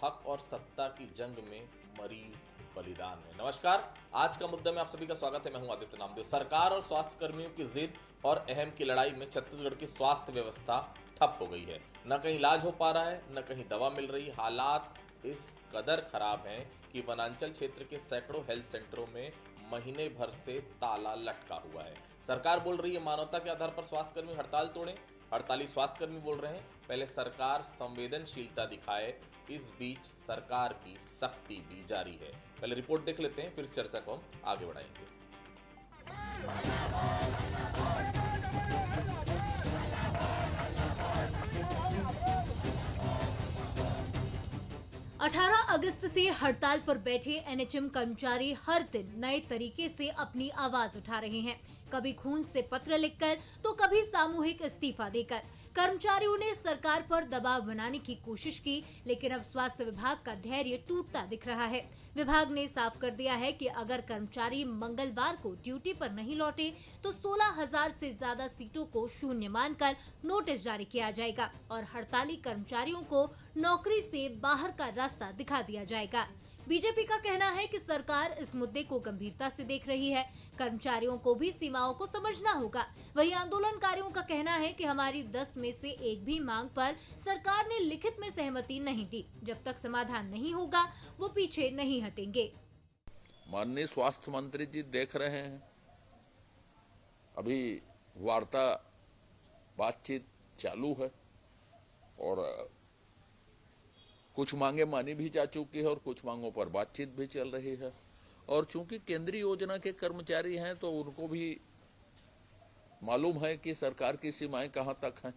हक और सत्ता की जंग में मरीज बलिदान है। नमस्कार, आज का मुद्दा में आप सभी का स्वागत है। मैं हूं आदित्य नामदेव। सरकार और स्वास्थ्य कर्मियों की जिद और अहम की लड़ाई में छत्तीसगढ़ की स्वास्थ्य व्यवस्था ठप हो गई है। न कहीं इलाज हो पा रहा है, न कहीं दवा मिल रही। हालात इस कदर खराब हैं कि वनांचल क्षेत्र के सैकड़ों हेल्थ सेंटरों में महीने भर से ताला लटका हुआ है। सरकार बोल रही है मानवता के आधार पर स्वास्थ्यकर्मी हड़ताल तोड़ें। हड़ताली स्वास्थ्यकर्मी बोल रहे हैं पहले सरकार संवेदनशीलता दिखाए। इस बीच सरकार की सख्ती भी जारी है। पहले रिपोर्ट देख लेते हैं, फिर चर्चा को हम आगे बढ़ाएंगे। 18 अगस्त से हड़ताल पर बैठे एनएचएम कर्मचारी हर दिन नए तरीके से अपनी आवाज उठा रहे हैं। कभी खून से पत्र लिखकर तो कभी सामूहिक इस्तीफा देकर कर्मचारियों ने सरकार पर दबाव बनाने की कोशिश की, लेकिन अब स्वास्थ्य विभाग का धैर्य टूटता दिख रहा है। विभाग ने साफ कर दिया है कि अगर कर्मचारी मंगलवार को ड्यूटी पर नहीं लौटे तो 16,000 से ज्यादा सीटों को शून्य मानकर नोटिस जारी किया जाएगा और हड़ताली कर्मचारियों को नौकरी से बाहर का रास्ता दिखा दिया जाएगा। बीजेपी का कहना है कि सरकार इस मुद्दे को गंभीरता से देख रही है। कर्मचारियों को भी सीमाओं को समझना होगा। वहीं आंदोलनकारियों का कहना है कि हमारी 10 में से एक भी मांग पर सरकार ने लिखित में सहमति नहीं दी। जब तक समाधान नहीं होगा वो पीछे नहीं हटेंगे। माननीय स्वास्थ्य मंत्री जी देख रहे हैं, अभी वार्ता बातचीत चालू है और कुछ मांगे मानी भी जा चुकी है और कुछ मांगों पर बातचीत भी चल रही है। और चूंकि केंद्रीय योजना के कर्मचारी हैं तो उनको भी मालूम है कि सरकार की सीमाएं कहां तक हैं।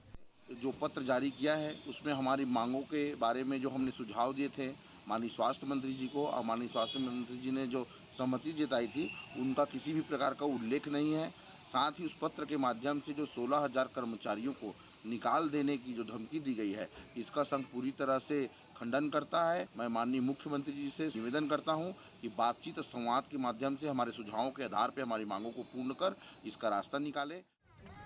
जो पत्र जारी किया है उसमें हमारी मांगों के बारे में जो हमने सुझाव दिए थे माननीय स्वास्थ्य मंत्री जी को, और माननीय स्वास्थ्य मंत्री जी ने जो सहमति जताई थी उनका किसी भी प्रकार का उल्लेख नहीं है। साथ ही उस पत्र के माध्यम से जो 16,000 कर्मचारियों को निकाल देने की जो धमकी दी गई है, इसका संघ पूरी तरह से खंडन करता है। मैं माननीय मुख्यमंत्री जी से निवेदन करता हूं कि बातचीत और संवाद के माध्यम से हमारे सुझावों के आधार पर हमारी मांगों को पूर्ण कर इसका रास्ता निकाले।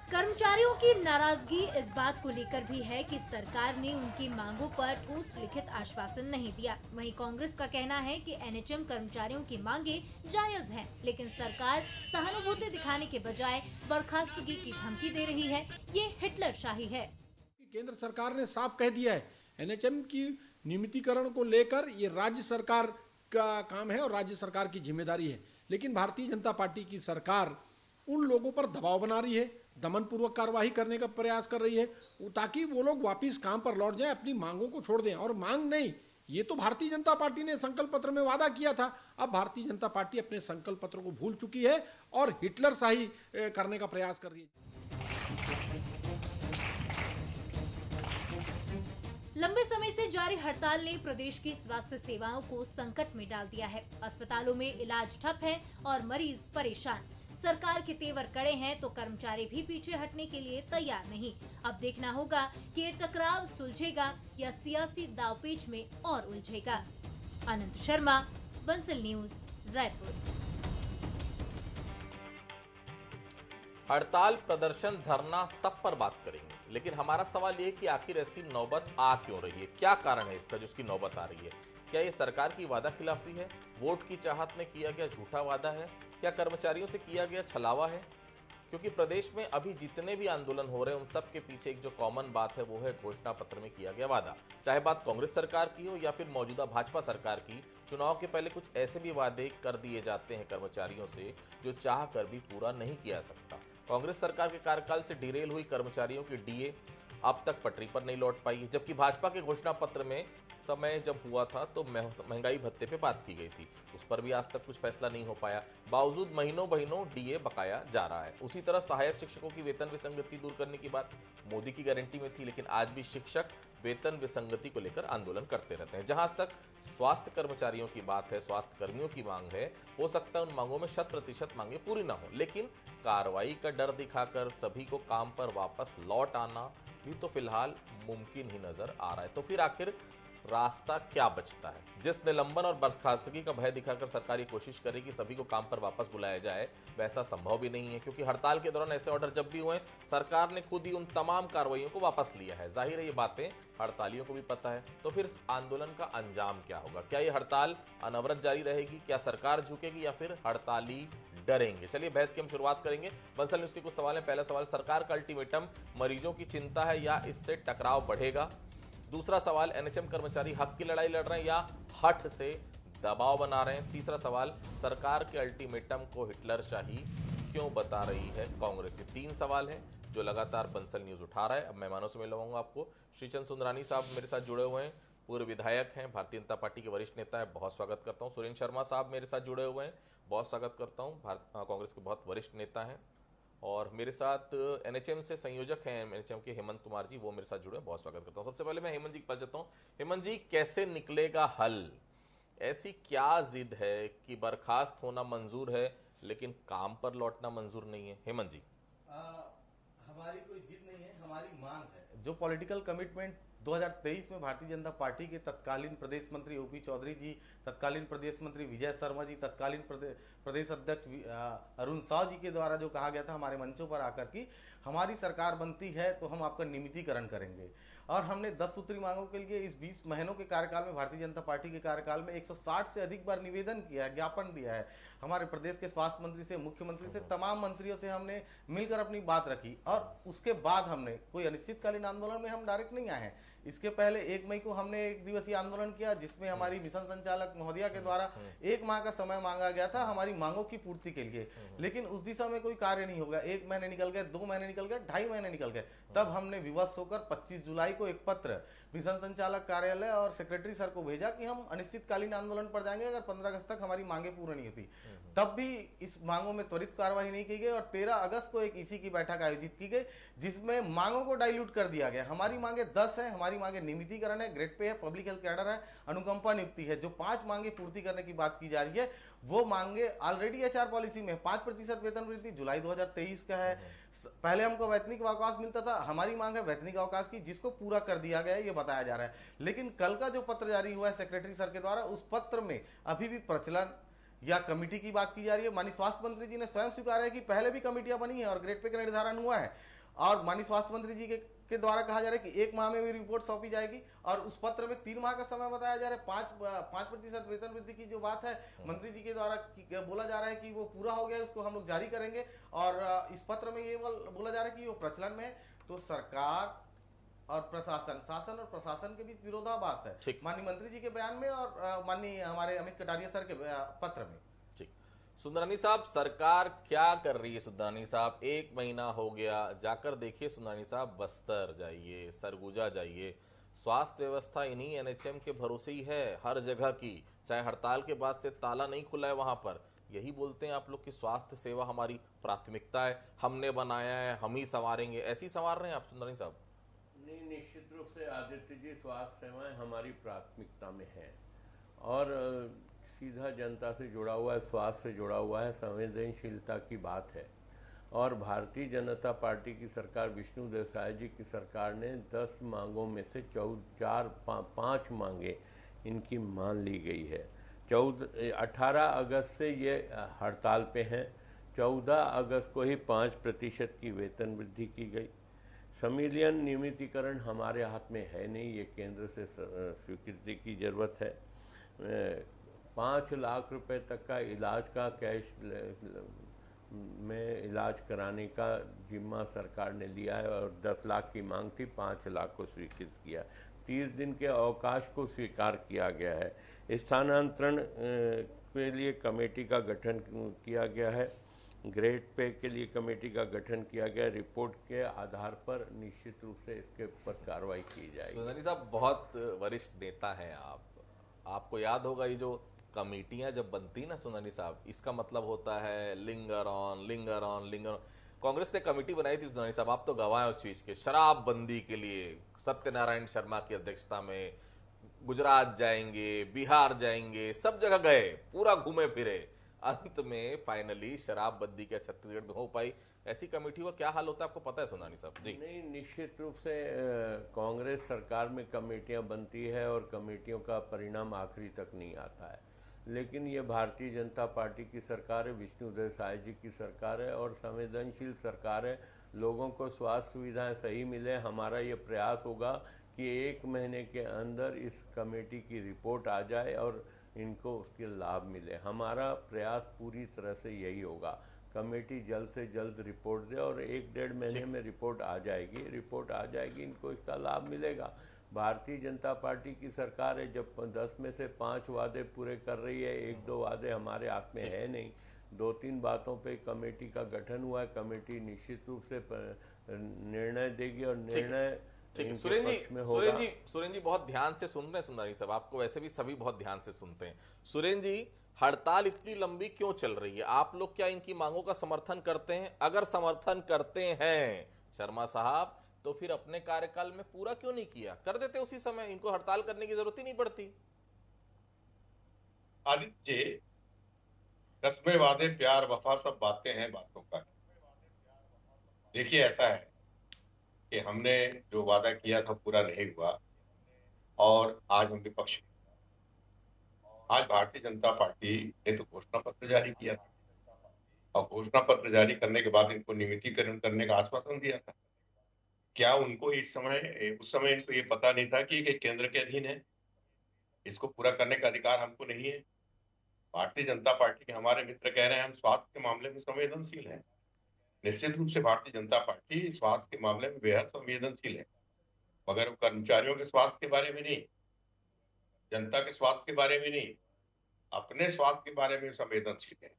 कर्मचारियों की नाराजगी इस बात को लेकर भी है कि सरकार ने उनकी मांगों पर ठोस लिखित आश्वासन नहीं दिया। वहीं कांग्रेस का कहना है कि एनएचएम कर्मचारियों की मांगे जायज हैं, लेकिन सरकार सहानुभूति दिखाने के बजाय बर्खास्तगी की धमकी दे रही है। ये हिटलरशाही है। केंद्र सरकार ने साफ कह दिया है एनएचएम की नियमितीकरण को लेकर ये राज्य सरकार का काम है और राज्य सरकार की जिम्मेदारी है, लेकिन भारतीय जनता पार्टी की सरकार उन लोगों पर दबाव बना रही है, दमनपूर्वक कार्रवाई करने का प्रयास कर रही है ताकि वो लोग वापस काम पर लौट जाएं, अपनी मांगों को छोड़ दें। और मांग नहीं, ये तो भारतीय जनता पार्टी ने संकल्प पत्र में वादा किया था। अब भारतीय जनता पार्टी अपने संकल्प पत्र को भूल चुकी है और हिटलरशाही करने का प्रयास कर रही है। लंबे समय से जारी हड़ताल ने प्रदेश की स्वास्थ्य सेवाओं को संकट में डाल दिया है। अस्पतालों में इलाज ठप है और मरीज परेशान। सरकार के तेवर कड़े हैं तो कर्मचारी भी पीछे हटने के लिए तैयार नहीं। अब देखना होगा कि ये टकराव सुलझेगा या सियासी दांवपेच में और उलझेगा। अनंत शर्मा, बंसल न्यूज, रायपुर। हड़ताल, प्रदर्शन, धरना, सब पर बात करेंगे, लेकिन हमारा सवाल ये है कि आखिर ऐसी नौबत आ क्यों रही है? क्या कारण है इसका जिसकी नौबत आ रही है? क्या ये सरकार की वादा खिलाफी है? वोट की चाहत में किया गया झूठा वादा है? क्या कर्मचारियों से किया गया छलावा है? क्योंकि प्रदेश में अभी जितने भी आंदोलन हो रहे हैं उन सब के पीछे एक जो कॉमन बात है वो है घोषणा पत्र में किया गया वादा। चाहे बात कांग्रेस सरकार की हो या फिर मौजूदा भाजपा सरकार की, चुनाव के पहले कुछ ऐसे भी वादे कर दिए जाते हैं कर्मचारियों से जो चाह कर भी पूरा नहीं किया जा सकता। कांग्रेस सरकार के कार्यकाल से डिरेल हुई कर्मचारियों की डीए अब तक पटरी पर नहीं लौट पाई है, जबकि भाजपा के घोषणा पत्र में समय जब हुआ था तो महंगाई भत्ते पे बात की गई थी, उस पर भी आज तक कुछ फैसला नहीं हो पाया। बावजूद महीनों महीनों डीए बकाया जा रहा है। उसी तरह सहायक शिक्षकों की वेतन विसंगति दूर करने की बात मोदी की गारंटी में थी, लेकिन आज भी शिक्षक वेतन विसंगति को लेकर आंदोलन करते रहते हैं। जहां तक स्वास्थ्य कर्मचारियों की बात है, स्वास्थ्य कर्मियों की मांग है, हो सकता है उन मांगों में 100% मांगे पूरी ना हो, लेकिन कार्रवाई का डर दिखाकर सभी को काम पर वापस लौट आना भी तो फिलहाल मुमकिन ही नजर आ रहा है। तो फिर आखिर रास्ता क्या बचता है? जिस निलंबन और बर्खास्तगी का भय दिखाकर सरकार ये कोशिश करेगी सभी को काम पर वापस बुलाया जाए, वैसा संभव भी नहीं है, क्योंकि हड़ताल के दौरान ऐसे ऑर्डर जब भी हुए सरकार ने खुद ही उन तमाम कार्रवाइयों को वापस लिया है। जाहिर है ये बातें हड़तालियों को भी पता है। तो फिर इस आंदोलन का अंजाम क्या होगा? क्या ये हड़ताल अनवरत जारी रहेगी? क्या सरकार झुकेगी या फिर हड़ताली डरेंगे? चलिए बहस की हम शुरुआत करेंगे। बंसल न्यूज के कुछ सवाल हैं। पहला सवाल, सरकार का अल्टीमेटम मरीजों की चिंता है या इससे टकराव बढ़ेगा? दूसरा सवाल, एनएचएम कर्मचारी हक की लड़ाई लड़ रहे हैं या हठ से दबाव बना रहे हैं? तीसरा सवाल, सरकार के अल्टीमेटम को हिटलरशाही क्यों बता रही है कांग्रेस? ये 3 सवाल हैं जो लगातार बंसल न्यूज उठा रहा है। अब मेहमानों से मिलवाऊंगा आपको। श्रीचंद सुंदरानी साहब मेरे साथ जुड़े हुए हैं, पूर्व विधायक हैं, भारतीय जनता पार्टी के वरिष्ठ नेता है, बहुत स्वागत करता हूं। सुरेंद्र शर्मा साहब मेरे साथ जुड़े हुए हैं, बहुत स्वागत करता हूं, कांग्रेस के बहुत वरिष्ठ नेता हैं। और मेरे साथ एनएचएम से संयोजक हैं एनएचएम के हेमंत कुमार जी, वो मेरे साथ जुड़े हैं, बहुत स्वागत करता हूं। सबसे पहले मैं हेमंत जी के पास जाता हूं। हेमंत जी, कैसे निकलेगा हल? ऐसी क्या जिद है कि बर्खास्त होना मंजूर है लेकिन काम पर लौटना मंजूर नहीं है? हेमंत जी, हमारी कोई जिद नहीं है, हमारी मांग है। जो पॉलिटिकल कमिटमेंट 2023 में भारतीय जनता पार्टी के तत्कालीन प्रदेश मंत्री ओपी चौधरी जी, तत्कालीन प्रदेश मंत्री विजय शर्मा जी, तत्कालीन प्रदेश अध्यक्ष अरुण साव जी के द्वारा जो कहा गया था हमारे मंचों पर आकर कि हमारी सरकार बनती है तो हम आपका नियमितीकरण करेंगे, और हमने 10 सूत्री मांगों के लिए इस 20 महीनों के कार्यकाल में भारतीय जनता पार्टी के कार्यकाल में 160 से अधिक बार निवेदन किया है, ज्ञापन दिया है। हमारे प्रदेश के स्वास्थ्य मंत्री से, मुख्यमंत्री से, तमाम मंत्रियों से हमने मिलकर अपनी बात रखी, और उसके बाद हमने कोई अनिश्चितकालीन आंदोलन में हम डायरेक्ट नहीं आए हैं। इसके पहले 1 मई को हमने 1 दिवसीय आंदोलन किया, जिसमें हमारी मिशन संचालक महोदया के द्वारा 1 माह का समय मांगा गया था हमारी मांगों की पूर्ति के लिए, लेकिन उस दिशा में कोई कार्य नहीं होगा। 1 महीने निकल गए, 2 महीने निकल गए, 2.5 महीने निकल गए। तब हमने विवश होकर 25 जुलाई को एक पत्र मिशन संचालक कार्यालय और सेक्रेटरी सर को भेजा कि हम अनिश्चितकालीन आंदोलन पर जाएंगे अगर 15 अगस्त तक हमारी मांगे पूरी नहीं होती। तब भी इस मांगों में त्वरित कार्रवाई नहीं की गई, और 13 अगस्त को एक इसी की बैठक आयोजित की गई, जिसमें मांगों को डाइल्यूट कर दिया गया। हमारी मांगे 10 है, हमारी मांगे नियमितीकरण है, ग्रेड पे है, पब्लिक हेल्थ कैडर है, अनुकंपा नियुक्ति है। जो 5 मांगे पूर्ति करने की बात की जा रही है, वो मांगे ऑलरेडी एचआर पॉलिसी में 5% वेतन वृद्धि जुलाई 2023 का है। पहले हमको वैतनिक अवकाश मिलता था, हमारी मांग है वैतनिक अवकाश की, जिसको पूरा कर दिया गया है, ये बताया जा रहा है। लेकिन कल का जो पत्र जारी हुआ है सेक्रेटरी सर के द्वारा, उस पत्र में अभी भी प्रचलन या कमेटी की बात की जा रही है। माननीय स्वास्थ्य मंत्री जी ने स्वयं स्वीकारा है कि पहले भी कमेटियां बनी है और ग्रेड पे का निर्धारण हुआ है, और माननीय स्वास्थ्य मंत्री जी के द्वारा कहा जा रहा है कि 1 माह में भी रिपोर्ट सौंपी जाएगी, और उस पत्र में 3 माह का समय बताया जा रहा है। 5% वेतन वृद्धि की जो बात है मंत्री जी के द्वारा बोला जा रहा है कि वो पूरा हो गया, उसको हम लोग जारी करेंगे, और इस पत्र में ये बोला जा रहा है कि वो प्रचलन में है। तो सरकार और प्रशासन, शासन और प्रशासन के बीच विरोधाभास है माननीय मंत्री जी के बयान में और माननीय हमारे अमित कटारिया सर के पत्र में। सुंदरानी साहब, सरकार क्या कर रही है? सुंदरानी साहब, 1 महीना हो गया, जाकर देखिए सुंदरानी साहब, बस्तर जाइए, सरगुजा जाइए, स्वास्थ्य व्यवस्था इन्हीं एनएचएम के भरोसे ही है हर जगह की। चाहे हड़ताल के बाद से ताला नहीं खुला है वहां पर, यही बोलते हैं आप लोग कि स्वास्थ्य सेवा हमारी प्राथमिकता है, हमने बनाया है, हम ही संवारेंगे। ऐसी संवार रहे हैं आप सुंदरानी साहब? नहीं, निश्चित रूप से आदित्य जी, स्वास्थ्य सेवाएं हमारी प्राथमिकता में है, और सीधा जनता से जुड़ा हुआ है, स्वास्थ्य से जुड़ा हुआ है, संवेदनशीलता की बात है। और भारतीय जनता पार्टी की सरकार, विष्णुदेव साय जी की सरकार ने 10 मांगों में से 5 मांगे इनकी मान ली गई है। 18 अगस्त से ये हड़ताल पे हैं, 14 अगस्त को ही 5% की वेतन वृद्धि की गई। संविलियन नियमितीकरण हमारे हाथ में है नहीं, ये केंद्र से स्वीकृति की जरूरत है। 5 लाख रुपए तक का इलाज का कैश में इलाज कराने का जिम्मा सरकार ने लिया है, और 10 लाख की मांग थी, 5 लाख को स्वीकृत किया। 30 दिन के अवकाश को स्वीकार किया गया है। स्थानांतरण के लिए कमेटी का गठन किया गया है, ग्रेड पे के लिए कमेटी का गठन किया गया। रिपोर्ट के आधार पर निश्चित रूप से इसके ऊपर कार्रवाई की जाएगी। सुंदरानी साहब, बहुत वरिष्ठ नेता हैं आप, आपको याद होगा ये जो कमेटियां जब बनती ना सुंदरानी साहब, इसका मतलब होता है linger on linger on linger on. Congress ने कमेटी बनाई थी सुंदरानी साहब, आप तो गवाह हैं उस चीज के, शराबबंदी के लिए सत्यनारायण शर्मा की अध्यक्षता में गुजरात जाएंगे, बिहार जाएंगे, सब जगह गए, पूरा घूमे फिरे, अंत में फाइनली शराबबंदी क्या छत्तीसगढ़ में हो पाई? ऐसी कमेटी का क्या हाल होता है आपको पता है सुंदरानी साहब जी? नहीं, निश्चित रूप से कांग्रेस सरकार में कमेटियां बनती है और कमेटियों का परिणाम आखिरी तक नहीं आता है, लेकिन ये भारतीय जनता पार्टी की सरकार है, विष्णुदेव साय जी की सरकार है और संवेदनशील सरकार है। लोगों को स्वास्थ्य सुविधाएं सही मिले। हमारा ये प्रयास होगा कि 1 महीने के अंदर इस कमेटी की रिपोर्ट आ जाए और इनको उसके लाभ मिले। हमारा प्रयास पूरी तरह से यही होगा। कमेटी जल्द से जल्द रिपोर्ट दे और 1-1.5 महीने में रिपोर्ट आ जाएगी, इनको इसका लाभ मिलेगा। भारतीय जनता पार्टी की सरकार है, जब 10 में से 5 वादे पूरे कर रही है, 1-2 वादे हमारे हाथ में है नहीं। 2-3 बातों पे कमेटी का गठन हुआ है। कमेटी निश्चित रूप से निर्णय देगी और निर्णय ठीक है। इनके सुरेन पक्ष में होगा। जी बहुत ध्यान से सुन रहे हैं सुंदरानी साहब, आपको वैसे भी सभी बहुत ध्यान से सुनते हैं। सुरेन जी, हड़ताल इतनी लंबी क्यों चल रही है? आप लोग क्या इनकी मांगों का समर्थन करते हैं? अगर समर्थन करते हैं शर्मा साहब, तो फिर अपने कार्यकाल में पूरा क्यों नहीं किया? कर देते उसी समय, इनको हड़ताल करने की जरूरत ही नहीं पड़ती। आदित्य जी, रस्में वादे प्यार वफा सब बातें हैं बातों का। देखिए, ऐसा है कि हमने जो वादा किया था पूरा नहीं हुआ और आज हम विपक्ष। आज भारतीय जनता पार्टी ने तो घोषणा पत्र जारी किया था और घोषणा पत्र जारी करने के बाद इनको नियमितीकरण करने का आश्वासन दिया था। क्या उनको उस समय इनको ये पता नहीं था कि ये केंद्र के अधीन है, इसको पूरा करने का अधिकार हमको नहीं है? भारतीय जनता पार्टी के हमारे मित्र कह रहे हैं हम स्वास्थ्य के मामले में संवेदनशील हैं। निश्चित रूप से भारतीय जनता पार्टी स्वास्थ्य के मामले में बेहद संवेदनशील है, मगर वो कर्मचारियों के स्वास्थ्य के बारे में नहीं, जनता के स्वास्थ्य के बारे में नहीं, अपने स्वास्थ्य के बारे में संवेदनशील है।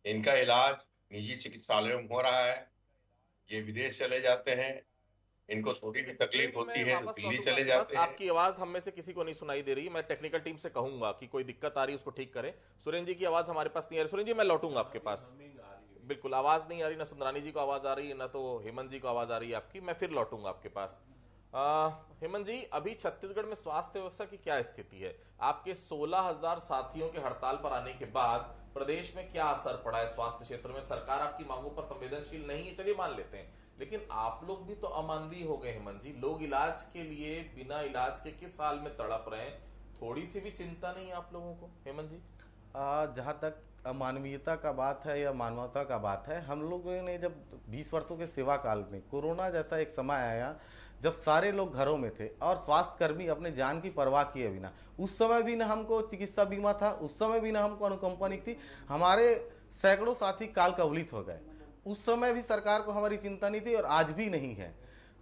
इनका इलाज निजी चिकित्सालयों में हो रहा है, ये विदेश चले जाते हैं, इनको छोटी सी तकलीफ होती है तो दिल्ली चले जाते हैं। आपकी आवाज हम में से किसी को नहीं सुनाई दे रही। मैं टेक्निकल टीम से कहूंगा कि कोई दिक्कत आ रही है उसको ठीक करें। सुरेन जी की आवाज हमारे पास नहीं आ रही। सुरेन जी, मैं लौटूंगा आपके पास। बिल्कुल आवाज नहीं आ रही, ना सुंदरानी जी को आवाज आ रही है, ना तो हेमंत जी को आवाज आ रही है आपकी। मैं फिर लौटूंगा आपके पास। हेमंत जी, अभी छत्तीसगढ़ में स्वास्थ्य व्यवस्था की क्या स्थिति है? आपके 16,000 साथियों के हड़ताल पर आने के बाद प्रदेश में क्या असर पड़ा है स्वास्थ्य क्षेत्र में? सरकार आपकी मांगों पर संवेदनशील नहीं है, चलिए मान लेते हैं, लेकिन आप लोग भी तो अमानवीय हो गए हेमंत जी। लोग इलाज के लिए बिना इलाज के किस हाल में तड़प रहे हैं, थोड़ी सी भी चिंता नहीं है आप लोगों को हेमंत जी? जहाँ तक अमानवीयता का बात है या मानवता का बात है, हम लोगों ने जब 20 वर्षों के सेवा काल में कोरोना जैसा एक समय आया जब सारे लोग घरों में थे और स्वास्थ्य कर्मी अपने जान की परवाह किए बिना, उस समय भी ना हमको चिकित्सा बीमा था, उस समय भी ना हमको अनुकंपा नहीं थी, हमारे सैकड़ों साथी काल कवलित हो गए। उस समय भी सरकार को हमारी चिंता नहीं थी और आज भी नहीं है।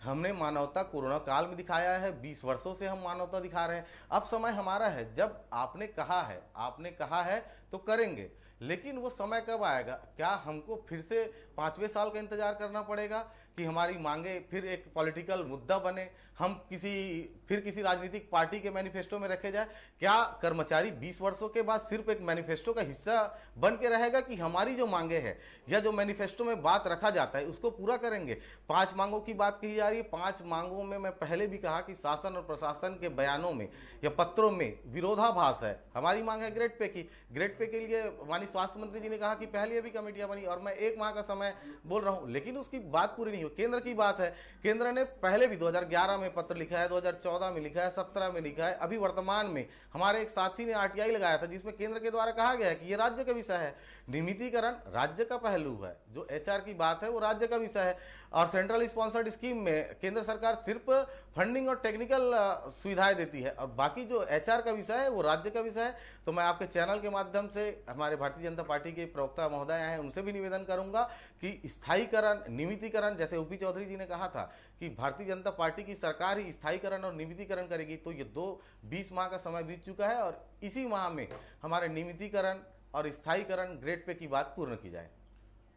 हमने मानवता कोरोना काल में दिखाया है, 20 वर्षों से हम मानवता दिखा रहे हैं। अब समय हमारा है, जब आपने कहा है तो करेंगे, लेकिन वो समय कब आएगा? क्या हमको फिर से 5वें साल का इंतजार करना पड़ेगा कि हमारी मांगे फिर एक पॉलिटिकल मुद्दा बने, हम किसी राजनीतिक पार्टी के मैनिफेस्टो में रखे जाए? क्या कर्मचारी 20 वर्षों के बाद सिर्फ एक मैनिफेस्टो का हिस्सा बन के रहेगा कि हमारी जो मांगे हैं या जो मैनिफेस्टो में बात रखा जाता है उसको पूरा करेंगे? 5 मांगों की बात कही जा रही है। 5 मांगों में मैं पहले भी कहा कि शासन और प्रशासन के बयानों में या पत्रों में विरोधाभास है। हमारी मांग है ग्रेड पे की। ग्रेड पे के लिए माननीय स्वास्थ्य मंत्री जी ने कहा कि पहले भी कमेटियां बनी और मैं 1 माह का समय बोल रहा हूं, लेकिन उसकी बात पूरी नहीं हो। केंद्र की बात है, केंद्र ने पहले भी 2011 में पत्र लिखा है, 2014 में लिखा है, 17 में लिखा है। अभी वर्तमान में हमारे एक साथी ने आरटीआई लगाया था जिसमें केंद्र के द्वारा कहा गया है कि ये राज्य का विषय है। नियमितीकरण राज्य का पहलू है, जो एचआर की बात है वो राज्य का विषय है। और सेंट्रल स्पॉन्सर्ड स्कीम में केंद्र सरकार सिर्फ फंडिंग और टेक्निकल सुविधाएं देती है और बाकी जो एचआर का विषय है वो राज्य का विषय है। तो मैं आपके चैनल के माध्यम से हमारे भारतीय जनता पार्टी के प्रवक्ता महोदय हैं, उनसे भी निवेदन करूंगा कि स्थायीकरण, नियमितीकरण, जैसे ओपी चौधरी जी ने कहा था कि भारतीय जनता पार्टी की सरकार ही स्थायीकरण और नियमितीकरण करेगी, तो ये 20 माह का समय बीत चुका है और इसी माह में हमारे नियमितीकरण और स्थायीकरण ग्रेड पे की बात पूर्ण की जाए।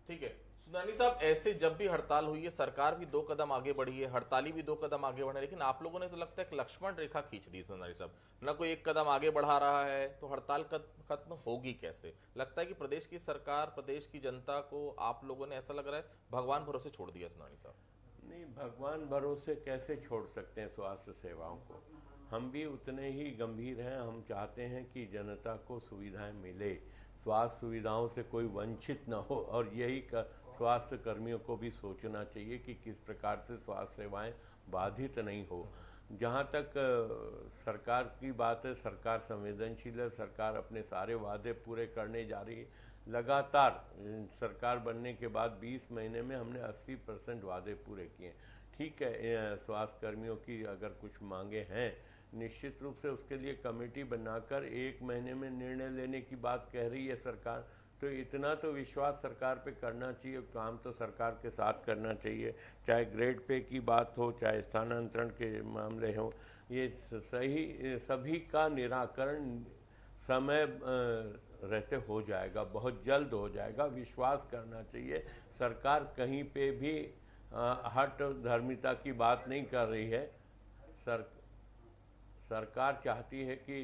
ठीक है सुंदरानी साहब, ऐसे जब भी हड़ताल हुई है सरकार भी 2 कदम आगे बढ़ी है, हड़ताली भी 2 कदम आगे बढ़े, लेकिन आप लोगों ने तो लगता है कि लक्ष्मण रेखा खींच दी सुंदरानी साहब, ना कोई 1 कदम आगे बढ़ा रहा है, तो हड़ताल खत्म होगी कैसे? लगता है कि प्रदेश की सरकार, प्रदेश की जनता को आप लोगों ने ऐसा लग रहा है भगवान भरोसे छोड़ दिया सुंदरानी साहब। नहीं, भगवान भरोसे कैसे छोड़ सकते हैं स्वास्थ्य सेवाओं को? हम भी उतने ही गंभीर हैं। हम चाहते हैं कि जनता को सुविधाएं मिले, स्वास्थ्य सुविधाओं से कोई वंचित न हो, और यही स्वास्थ्य कर्मियों को भी सोचना चाहिए कि किस प्रकार से स्वास्थ्य सेवाएं बाधित नहीं हो। जहां तक सरकार की बात है, सरकार संवेदनशील है, सरकार अपने सारे वादे पूरे करने जा रही है। लगातार सरकार बनने के बाद 20 महीने में हमने 80% वादे पूरे किए। ठीक है, स्वास्थ्य कर्मियों की अगर कुछ मांगे हैं, निश्चित रूप से उसके लिए कमेटी बनाकर 1 महीने में निर्णय लेने की बात कह रही है सरकार, तो इतना तो विश्वास सरकार पे करना चाहिए। काम तो सरकार के साथ करना चाहिए, चाहे ग्रेड पे की बात हो, चाहे स्थानांतरण के मामले हो। ये सभी का निराकरण समय रहते हो जाएगा, बहुत जल्द हो जाएगा। विश्वास करना चाहिए। सरकार कहीं पे भी हट धर्मिता की बात नहीं कर रही है। सरकार चाहती है कि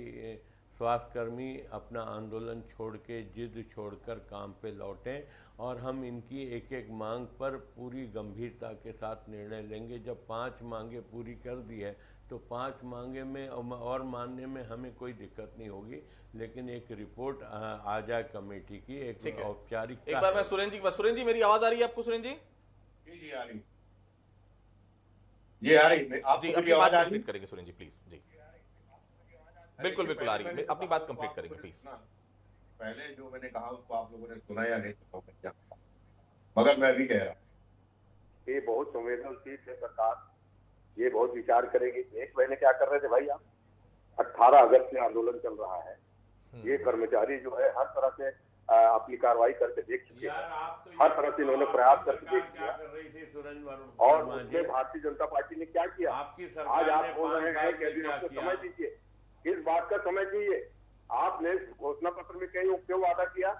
स्वास्थ्यकर्मी अपना आंदोलन छोड़ के, जिद छोड़कर काम पे लौटें, और हम इनकी एक एक मांग पर पूरी गंभीरता के साथ निर्णय लेंगे। जब 5 मांगे पूरी कर दी है तो 5 मांगे में और मानने में हमें कोई दिक्कत नहीं होगी, लेकिन एक रिपोर्ट आ जाए कमेटी की, एक औपचारिक। एक बार मैं सुरेंद्र जी मेरी आवाज आ रही है आपको? सुरेंद्र जी जी आ रही, ये आ रही। आप जी अपनी बात कंप्लीट करेंगे सुरेंद्र जी, प्लीज। जी बिल्कुल बिल्कुल आ रही है, अपनी बात कंप्लीट करेंगे प्लीज। पहले जो मैंने कहा उसको आप लोगों ने सुना या नहीं, मगर मैं भी कह रहा हूँ ये बहुत संवेदनशील है सरकार, ये बहुत विचार करेगी। 1 महीने क्या कर रहे थे भाई आप? 18 अगस्त से आंदोलन चल रहा है। ये कर्मचारी जो है हर तरह से अपनी कार्रवाई करके देख चुके हैं, हर तरह से इन्होंने प्रयास करके देख लिया। और उसमें भारतीय जनता पार्टी ने क्या किया? आज आप बोल रहे हैं कि आपको समय दीजिए, इस बात का समय चाहिए। आपने घोषणा पत्र में क्यों वादा किया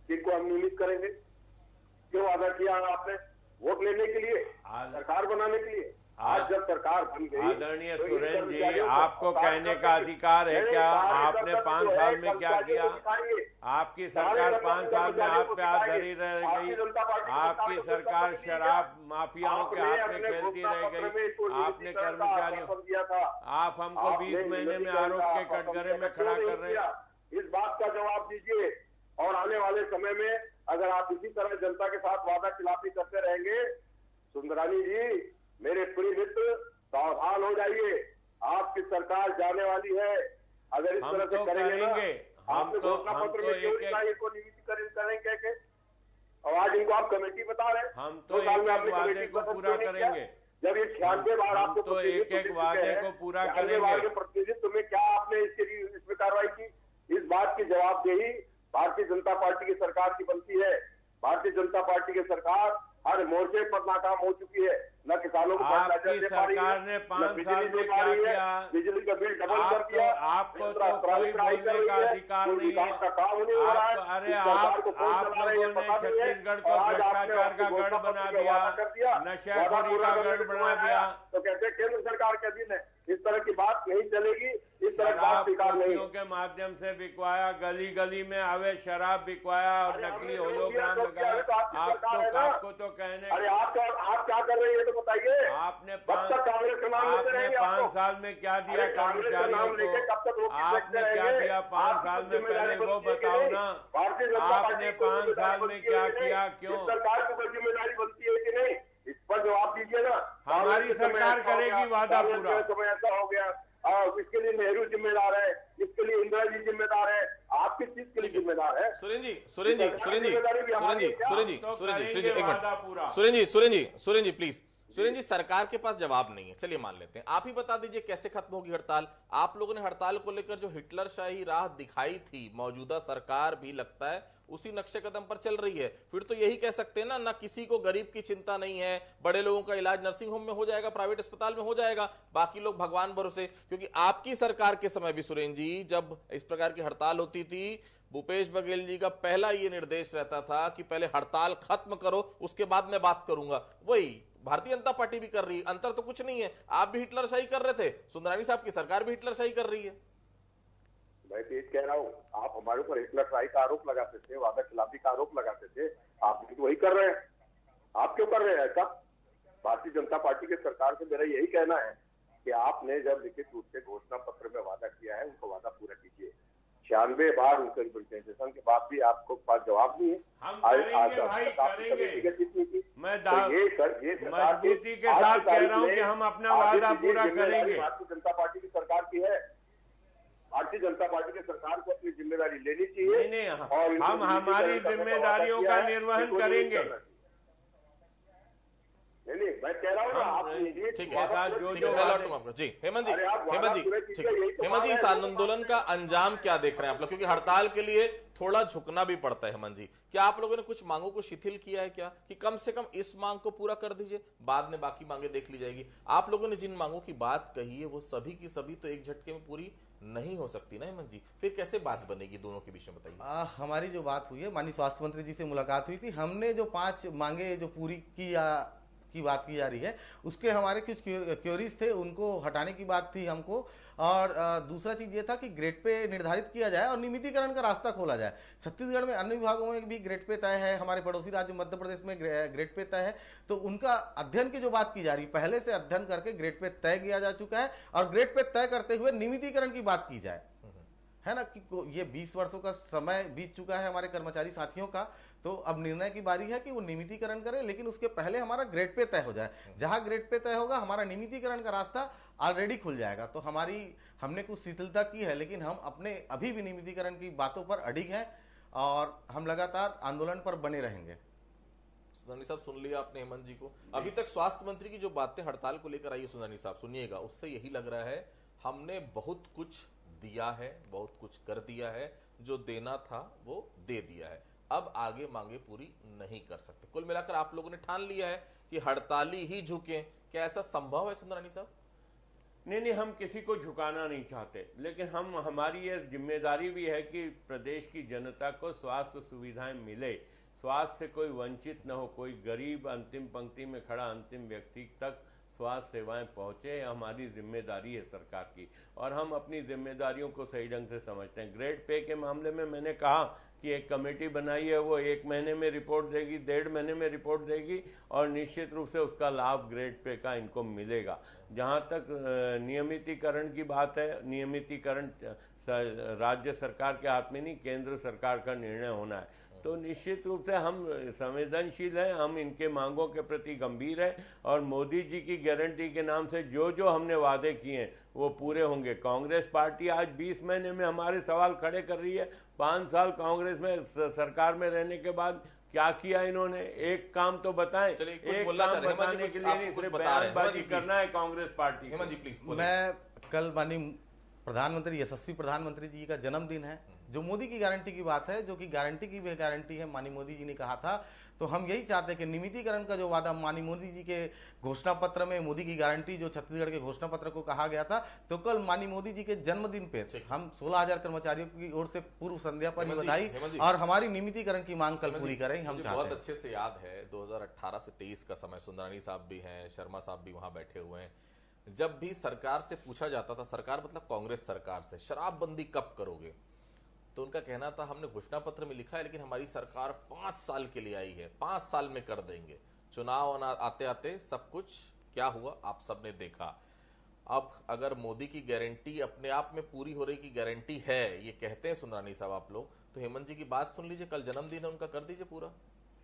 कि इनको हम नियमित करेंगे? क्यों वादा किया आपने? वोट लेने के लिए, सरकार बनाने के लिए? आज जब सरकार बन गई, आदरणीय सुरेंद्र जी, आपको कहने का अधिकार है क्या? आपने 5 साल में क्या किया? आपकी सरकार 5 साल में हाथ पे हाथ धरी रह गई। आपकी सरकार शराब माफियाओं के हाथ में खेलती रह गई। आपने कर्मचारियों, आप हमको 20 महीने में आरोप के कटघरे में खड़ा कर रहे हैं। इस बात का जवाब दीजिए। और आने वाले समय में अगर आप इसी तरह जनता के साथ वादा खिलाफी करते रहेंगे, सुंदरानी जी, मेरे प्रिय मित्र, सावधान हो जाइए। आपकी सरकार जाने वाली है। अगर इस तरह से करेंगे ना, आपने घोषणा पत्र में क्यों इनको नियमितीकरण करेंगे के? और आज इनको आप कमेटी बता रहे हैं। हम तो एक वादे को पूरा करेंगे। जब ये 96 बार आपको तो एक वादे को पूरा करेंगे। प्रतिनिधित्व में क्या आपने इसके लिए इसमें कार्रवाई की? इस बात की जवाबदेही भारतीय जनता पार्टी की सरकार की बनती है। भारतीय जनता पार्टी की सरकार हर मोर्चे पर नाकाम हो चुकी है। न किसानों को आपकी सरकार ने 5 साल में क्या किया? बिजली का बिल डबल कर दिया। आपको तो कोई बोलने का अधिकार नहीं है। अरे आप लोगों ने छत्तीसगढ़ को भ्रष्टाचार का गढ़ बना दिया, नशाखोरी का गढ़ बना दिया। तो कहते केंद्र सरकार के अधीन है। इस तरह की बात नहीं चलेगी। इस तरह की बात स्वीकार नहीं। के माध्यम से बिकवाया, गली गली में अवैध शराब बिकवाया और नकली होलोग्राम लगाया। आपको तो कहने, अरे आप क्या कर रहे हैं तो बताइए। आपने 5 साल में क्या दिया कर्मचारियों को? आपने क्या दिया 5 साल में? पहले वो बताओ ना। आपने 5 साल में क्या किया? क्यों? सरकार की कोई जिम्मेदारी बनती है कि नहीं, इस पर जवाब दीजिए ना। हमारी सरकार करेगी वादा पूरा। समय ऐसा हो गया, इसके लिए नेहरू जिम्मेदार है, इसके लिए इंदिरा जी जिम्मेदार है। आप किस चीज के लिए जिम्मेदार है? सुरेंद्र जी प्लीज। सुरेंद्र जी, सरकार के पास जवाब नहीं है, चलिए मान लेते हैं। आप ही बता दीजिए कैसे खत्म होगी हड़ताल? आप लोगों ने हड़ताल को लेकर जो हिटलरशाही राह दिखाई थी, मौजूदा सरकार भी लगता है उसी नक्शे कदम पर चल रही है। फिर तो यही कह सकते हैं ना किसी को गरीब की चिंता नहीं है, बड़े लोगों का इलाज नर्सिंग होम में हो जाएगा, प्राइवेट अस्पताल में हो जाएगा, बाकी लोग भगवान भरोसे। क्योंकि आपकी सरकार के समय भी सुरेंद्र जी, जब इस प्रकार की हड़ताल होती थी, भूपेश बघेल जी का पहला ये निर्देश रहता था कि पहले हड़ताल खत्म करो, उसके बाद मैं बात करूंगा। वही भारतीय जनता पार्टी भी कर रही है, अंतर तो कुछ नहीं है। आप भी हिटलरशाही कर रहे थे, सुंदरानी साहब की सरकार भी हिटलरशाही कर रही है। मैं तो ये कह रहा हूँ, आप हमारे ऊपर हिटलरशाही का आरोप लगाते थे, वादा खिलाफी का आरोप लगाते थे, आप भी तो वही कर रहे हैं। आप क्यों कर रहे हैं ऐसा? भारतीय जनता पार्टी की सरकार से मेरा यही कहना है कि आपने जब लिखित रूप से घोषणा पत्र में वादा किया है, उनको वादा पूरा कीजिए। 96 बार उनके रिप्रेजेंटेशन के बाद भी आपको पास जवाब नहीं है। हम करेंगे भाई, करेंगे। मैं मजबूती के साथ कह रहा हूँ कि हम अपना वादा पूरा करेंगे। भारतीय जनता पार्टी की सरकार की है, भारतीय जनता पार्टी की सरकार को अपनी जिम्मेदारी लेनी चाहिए। नहीं, हम हमारी जिम्मेदारियों का निर्वहन करेंगे। नहीं, मैं कह रहा हूँ ना, आप ठीक है, मैं लौटूंगा आपको। जी हेमंत जी, ठीक है, हेमंत जी, इस आंदोलन का अंजाम क्या देख रहे हैं आप लोग, क्योंकि हड़ताल के लिए थोड़ा झुकना भी पड़ता है। हेमंत जी, क्या आप लोगों ने कुछ मांगों को शिथिल किया है क्या, कि कम से कम इस मांग को पूरा कर दीजिए, बाद में बाकी मांगे देख ली जाएगी? आप लोगों ने जिन मांगों की बात कही है वो सभी की सभी तो एक झटके में पूरी नहीं हो सकती ना हेमंत जी, फिर कैसे बात बनेगी दोनों के बीच में, बताइए। हमारी जो बात हुई है, माननीय स्वास्थ्य मंत्री जी से मुलाकात हुई थी, हमने जो 5 मांगे जो पूरी की बात की जा रही है, उसके हमारे कुछ क्योरीज थे, उनको हटाने की बात थी हमको। और दूसरा चीज ये था कि ग्रेड पे निर्धारित किया जाए और नियमितीकरण का रास्ता खोला जाए। छत्तीसगढ़ में अन्य विभागों में भी ग्रेड पे तय है, हमारे पड़ोसी राज्य मध्य प्रदेश में ग्रेड पे तय है, तो उनका अध्ययन की जो बात की जा रही है, पहले से अध्ययन करके ग्रेड पे तय किया जा चुका है और ग्रेड पे तय करते हुए नियमितीकरण की बात की जाए, है ना, कि ये 20 वर्षों का समय बीत चुका है हमारे कर्मचारी साथियों का, तो अब निर्णय की बारी है कि वो नियमितीकरण करें, लेकिन उसके पहले हमारा ग्रेड पे तय हो जाए। जहां ग्रेड पे तय होगा, हमारा नियमितीकरण का रास्ता ऑलरेडी खुल जाएगा। तो हमने कुछ शिथिलता की है, लेकिन हम अपने अभी भी नियमितीकरण की बातों पर अडिग हैं और हम लगातार आंदोलन पर बने रहेंगे। सुंदरनी साहब, सुन लिया आपने हेमंत जी को। अभी तक स्वास्थ्य मंत्री की जो बातें हड़ताल को लेकर आई है सुंदरनी साहब, सुनिएगा, उससे यही लग रहा है हमने बहुत कुछ दिया है, बहुत कुछ कर दिया है, जो देना था वो दे दिया है, अब आगे मांगे पूरी नहीं कर सकते। कुल मिलाकर आप लोगों ने ठान लिया है कि हड़ताली ही झुके, क्या ऐसा संभव है सुंदरानी साहब? नहीं, हम किसी को झुकाना नहीं चाहते, लेकिन हमारी ये जिम्मेदारी भी है कि प्रदेश की जनता को स्वास्थ्य सुविधाएं मिले, स्वास्थ्य से कोई वंचित न हो, कोई गरीब अंतिम पंक्ति में खड़ा अंतिम व्यक्ति तक स्वास्थ्य सेवाएं पहुंचे, हमारी जिम्मेदारी है सरकार की, और हम अपनी जिम्मेदारियों को सही ढंग से समझते हैं। ग्रेड पे के मामले में मैंने कहा कि एक कमेटी बनाई है, वो 1 महीने में रिपोर्ट देगी, 1.5 महीने में रिपोर्ट देगी, और निश्चित रूप से उसका लाभ ग्रेड पे का इनको मिलेगा। जहां तक नियमितीकरण की बात है, नियमितीकरण राज्य सरकार के हाथ में नहीं, केंद्र सरकार का निर्णय होना है। तो निश्चित रूप से हम संवेदनशील हैं, हम इनके मांगों के प्रति गंभीर हैं, और मोदी जी की गारंटी के नाम से जो हमने वादे किए हैं वो पूरे होंगे। कांग्रेस पार्टी आज 20 महीने में हमारे सवाल खड़े कर रही है। 5 साल कांग्रेस में सरकार में रहने के बाद क्या किया इन्होंने? एक काम तो बताएं। एक काम बताने के लिए नहीं, सिर्फ बयानबाजी करना है कांग्रेस पार्टी। हेमंत जी प्लीज। मैं कल माननीय प्रधानमंत्री, यशस्वी प्रधानमंत्री जी का जन्मदिन है, जो मोदी की गारंटी की बात है, जो कि गारंटी की भी गारंटी है, माननीय मोदी जी ने कहा था, तो हम यही चाहते हैं कि नियमितीकरण का जो वादा माननीय मोदी जी के घोषणा पत्र में, मोदी की गारंटी जो छत्तीसगढ़ के घोषणा पत्र को कहा गया था, तो कल माननीय मोदी जी के जन्मदिन पे हम 16,000 कर्मचारियों की ओर से पूर्व संध्या पर बधाई और हमारी नियमितीकरण की मांग कल पूरी करें, हम चाहते हैं। बहुत अच्छे से याद है 2018 से 23 का समय, सुंदरानी साहब भी हैं, शर्मा साहब भी वहां बैठे हुए हैं, जब भी सरकार से पूछा जाता था, सरकार मतलब कांग्रेस सरकार से, शराबबंदी कब करोगे, तो उनका कहना था हमने घोषणा पत्र में लिखा है, लेकिन हमारी सरकार 5 साल के लिए आई है, 5 साल में कर देंगे। चुनाव आते आते सब कुछ क्या हुआ आप सबने देखा। अब अगर मोदी की गारंटी अपने आप में पूरी हो रही की गारंटी है, ये कहते हैं सुंदरानी साहब आप लोग, तो हेमंत जी की बात सुन लीजिए, कल जन्मदिन है उनका, कर दीजिए पूरा।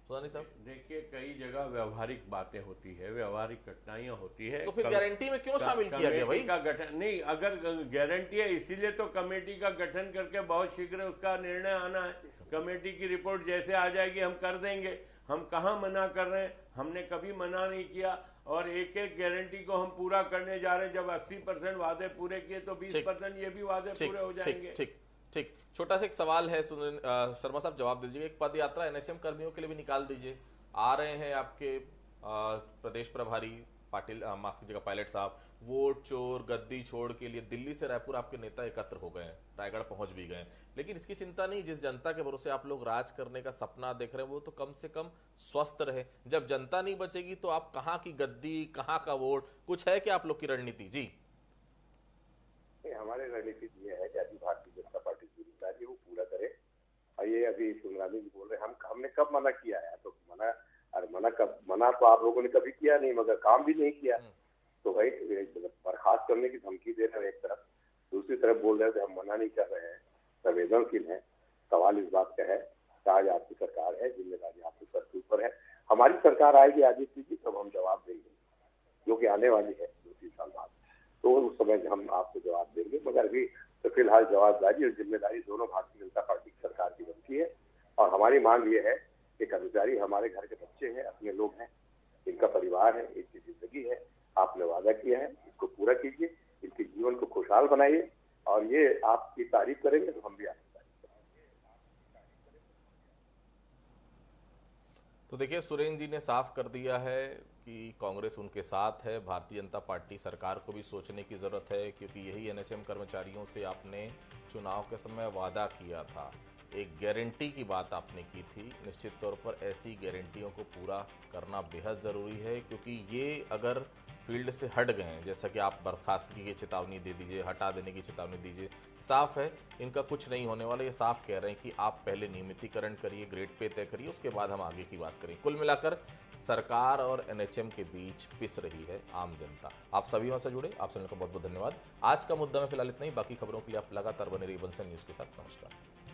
सुंदरानी साहब देखिए, कई जगह व्यवहारिक बातें होती है, व्यवहारिक घटनाएं होती है, तो फिर गारंटी में क्यों शामिल किया गया भाई? का गठन नहीं, अगर गारंटी है इसीलिए तो कमेटी का गठन करके बहुत शीघ्र उसका निर्णय आना है। कमेटी की रिपोर्ट जैसे आ जाएगी हम कर देंगे। हम कहाँ मना कर रहे हैं? हमने कभी मना नहीं किया, और एक एक गारंटी को हम पूरा करने जा रहे हैं। जब 80% वादे पूरे किए तो 20% ये भी वादे पूरे हो जाएंगे। ठीक, छोटा सा एक सवाल है, शर्मा साहब जवाब दीजिएगा। एक पद यात्रा एनएचएम कर्मियों के लिए भी निकाल दीजिए। आ रहे हैं आपके प्रदेश प्रभारी पाटिल, माफ कीजिएगा, पायलट साहब, वोट चोर गद्दी छोड़ के लिए दिल्ली से रायपुर आपके नेता एकत्र हो गए हैं, रायगढ़ पहुंच भी गए, लेकिन इसकी चिंता नहीं, जिस जनता के भरोसे आप लोग राज करने का सपना देख रहे हैं वो तो कम से कम स्वस्थ रहे। जब जनता नहीं बचेगी तो आप कहाँ की गद्दी, कहाँ का वोट, कुछ है क्या आप लोग की रणनीति? जी हमारी रणनीति ये है कि अभी भारतीय जनता पार्टी की जिम्मेदारी वो पूरा करे। और ये अभी सुंदरानी जी बोल रहे हैं हमने कब मना किया है? तो मना तो आप लोगों ने कभी किया नहीं, मगर काम भी नहीं किया। तो भाई बर्खास्त करने की धमकी दे रहे हैं एक तरफ, दूसरी तरफ बोल रहे थे हम मना नहीं कर रहे हैं। संवेदनशील हैं। सवाल इस बात का है कि आज आपकी सरकार है, जिम्मेदारी आपके सर के ऊपर है। हमारी सरकार आएगी आदित्य जी, तब हम जवाब देंगे, जो कि आने वाली है 2-3 साल बाद, तो उस समय हम आपको जवाब देंगे। मगर अभी तो फिलहाल जवाबदारी और जिम्मेदारी दोनों भारतीय जनता पार्टी की सरकार की बनती है। और हमारी मांग ये है कि कर्मचारी हमारे घर के बच्चे हैं, अपने लोग हैं, इनका परिवार है, इनकी जिंदगी है। आपने वादा किया है, इसको पूरा कीजिए, इनके जीवन को खुशहाल बनाइए। और ये आपकी तारीफ करेंगे तो हम भी आपकी तारीफ करेंगे। तो देखिए, सुरेंद्र जी ने साफ कर दिया है कि कांग्रेस उनके साथ है। भारतीय जनता पार्टी सरकार को भी सोचने की जरूरत है, क्योंकि यही एनएचएम कर्मचारियों से आपने चुनाव के समय वादा किया था, एक गारंटी की बात आपने की थी। निश्चित तौर पर ऐसी गारंटियों को पूरा करना बेहद ज़रूरी है, क्योंकि ये अगर फील्ड से हट गए हैं, जैसा कि आप बर्खास्तगी की चेतावनी दे दीजिए, हटा देने की चेतावनी दीजिए, साफ है इनका कुछ नहीं होने वाला। ये साफ कह रहे हैं कि आप पहले नियमितीकरण करिए, ग्रेड पे तय करिए, उसके बाद हम आगे की बात करें। कुल मिलाकर सरकार और एनएचएम के बीच पिस रही है आम जनता। आप सभी वहां से जुड़े, आप सभी का बहुत बहुत धन्यवाद। आज का मुद्दा में फिलहाल इतना ही। बाकी खबरों के लिए आप लगातार बने रहिए बंसल न्यूज़ के साथ। नमस्कार।